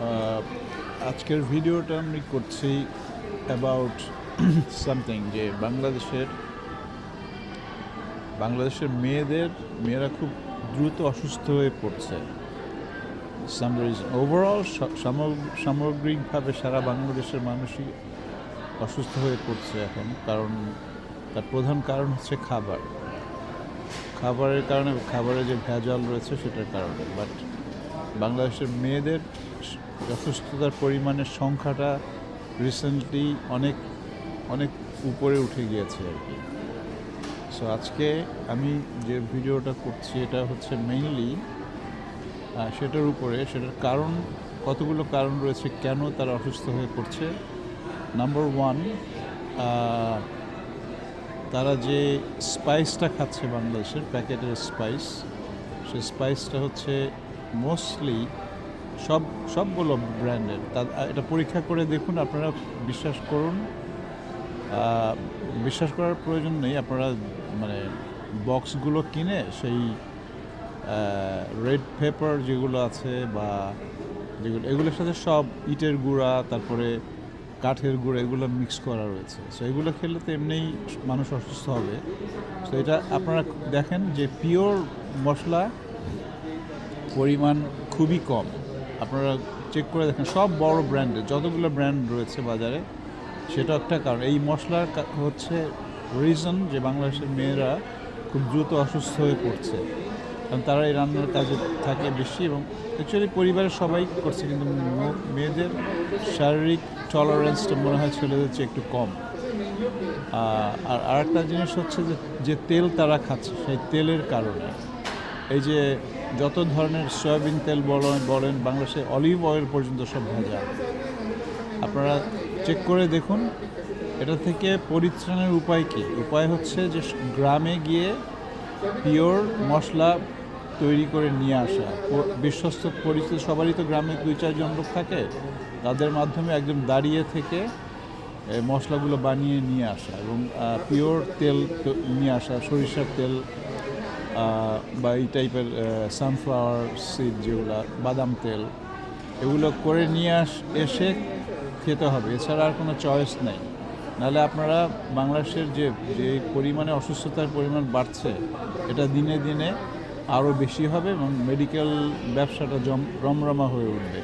আহ, আজকের ভিডিওটা আমি করছি অ্যাবাউট সামথিং যে বাংলাদেশের মেয়েরা খুব দ্রুত অসুস্থ হয়ে পড়ছে। সাম রিজন ওভারঅল সামগ্রিকভাবে সারা বাংলাদেশের মানুষই অসুস্থ হয়ে পড়ছে এখন, কারণ তার প্রধান কারণ হচ্ছে খাবারের কারণে, খাবারে যে ভেজাল রয়েছে সেটার কারণে। বাট বাংলাদেশের মেয়েদের অসুস্থতার পরিমাণের সংখ্যাটা রিসেন্টলি অনেক অনেক উপরে উঠে গিয়েছে আর কি। সো আজকে আমি যে ভিডিওটা করছি এটা হচ্ছে মেইনলি সেটার কারণ, কতগুলো কারণ রয়েছে কেন তারা অসুস্থ হয়ে পড়ছে। নাম্বার ওয়ান, তারা যে স্পাইসটা খাচ্ছে বাংলাদেশের প্যাকেটের স্পাইস, সেই স্পাইসটা হচ্ছে মোস্টলি সবগুলো ব্র্যান্ডের। এটা পরীক্ষা করে দেখুন, আপনারা বিশ্বাস করুন। বিশ্বাস করার প্রয়োজন নেই, আপনারা মানে বক্সগুলো কিনে সেই রেড পেপার যেগুলো আছে বা এগুলোর সাথে সব ইটের গুঁড়া, তারপরে কাঠের গুঁড়া, এগুলো মিক্স করা রয়েছে। সো এগুলো খেলে তো এমনিই মানুষ অসুস্থ হবে। সো এটা আপনারা দেখেন যে পিওর মশলা পরিমাণ খুবই কম। আপনারা চেক করে দেখেন সব বড় ব্র্যান্ডের যতগুলো ব্র্যান্ড রয়েছে বাজারে, সেটা একটা কারণ। এই মশলার হচ্ছে রিজন যে বাংলাদেশের মেয়েরা খুব দ্রুত অসুস্থ হয়ে পড়ছে, কারণ তারা এই রান্নার কাজে থাকে বেশি এবং অ্যাকচুয়ালি পরিবারের সবাই করছে, কিন্তু মেয়েদের শারীরিক টলারেন্সটা মনে হয় ছেলেদের চেয়ে একটু কম। আর আরেকটা জিনিস হচ্ছে যে তেল তারা খাচ্ছে, সেই তেলের কারণে এই যে যত ধরনের সয়াবিন তেল বলেন বাংলাদেশে অলিভ অয়েল পর্যন্ত সব ভেজাল। আপনারা চেক করে দেখুন। এটা থেকে পরিত্রাণের উপায় কী? উপায় হচ্ছে যে গ্রামে গিয়ে পিওর মশলা তৈরি করে নিয়ে আসা। বিশ্বস্ত পরিচিত সবারই তো গ্রামে 2-4 জন লোক থাকে, তাদের মাধ্যমে একদম দাঁড়িয়ে থেকে মশলাগুলো বানিয়ে নিয়ে আসা এবং পিওর তেল নিয়ে আসা, সরিষার তেল বা এই টাইপের সানফ্লাওয়ার সিড যেগুলো, বাদাম তেল, এগুলো করে নিয়ে এসে খেতে হবে। এছাড়া আর কোনো চয়েস নেই। নাহলে আপনারা বাংলাদেশের যে পরিমাণে অসুস্থতার পরিমাণ বাড়ছে, এটা দিনে দিনে আরও বেশি হবে এবং মেডিকেল ব্যবসাটা রমরমা হয়ে উঠবে।